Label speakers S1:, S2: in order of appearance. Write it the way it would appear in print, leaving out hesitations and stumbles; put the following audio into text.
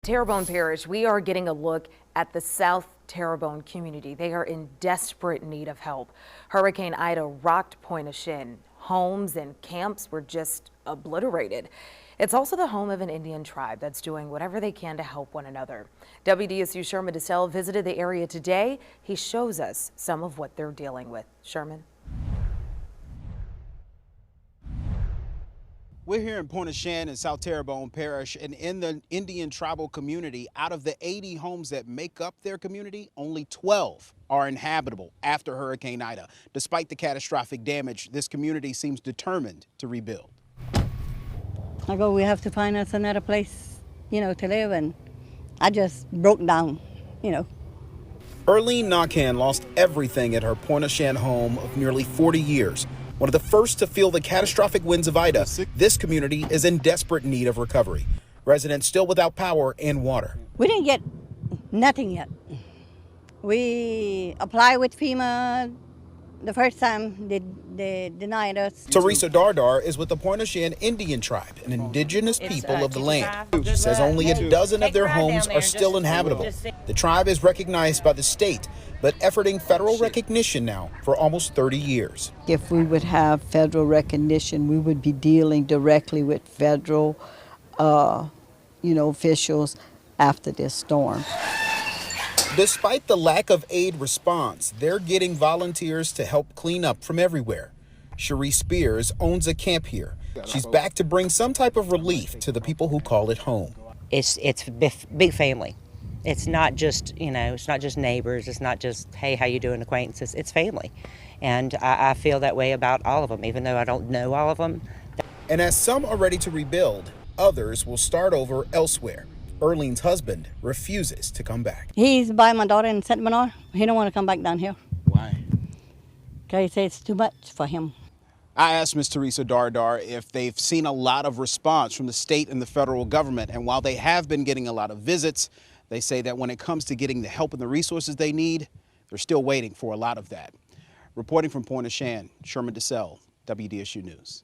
S1: Terrebonne Parish, we are getting a look at the South Terrebonne community. They are in desperate need of help. Hurricane Ida rocked Pointe-au-Chien. Homes and camps were just obliterated. It's also the home of an Indian tribe that's doing whatever they can to help one another. WDSU Sherman DeSalle visited the area today. He shows us some of what they're dealing with. Sherman.
S2: We're here in Pointe-au-Chien in South Terrebonne Parish, and in the Indian tribal community, out of the 80 homes that make up their community, only 12 are inhabitable after Hurricane Ida. Despite the catastrophic damage, this community seems determined to rebuild.
S3: We have to find us another place, to live, and I just broke down,
S2: Erlene Nakan lost everything at her Pointe-au-Chien home of nearly 40 years. One of the first to feel the catastrophic winds of Ida, this community is in desperate need of recovery. Residents still without power and water.
S3: We didn't get nothing yet. We applied with FEMA the first time. They denied us.
S2: Teresa Dardar is with the Pointe-au-Chien Indian tribe, an indigenous people of the land. She says only a dozen of their homes are still inhabitable. The tribe is recognized by the state, but efforting federal recognition now for almost 30 years.
S4: If we would have federal recognition, we would be dealing directly with federal, officials after this storm.
S2: Despite the lack of aid response, they're getting volunteers to help clean up from everywhere. Cherie Spears owns a camp here. She's back to bring some type of relief to the people who call it home.
S5: It's big family. It's not just, it's not just neighbors. It's not just, hey, how you doing, acquaintances. It's family. And I feel that way about all of them, even though I don't know all of them.
S2: And as some are ready to rebuild, others will start over elsewhere. Erlene's husband refuses to come back.
S3: He's by my daughter in St. Bernard. He don't want to come back down here.
S2: Why?
S3: Because he says it's too much for him.
S2: I asked Ms. Teresa Dardar if they've seen a lot of response from the state and the federal government. And while they have been getting a lot of visits, they say that when it comes to getting the help and the resources they need, they're still waiting for a lot of that. Reporting from Pointe-au-Chien, Sherman DeSalle, WDSU News.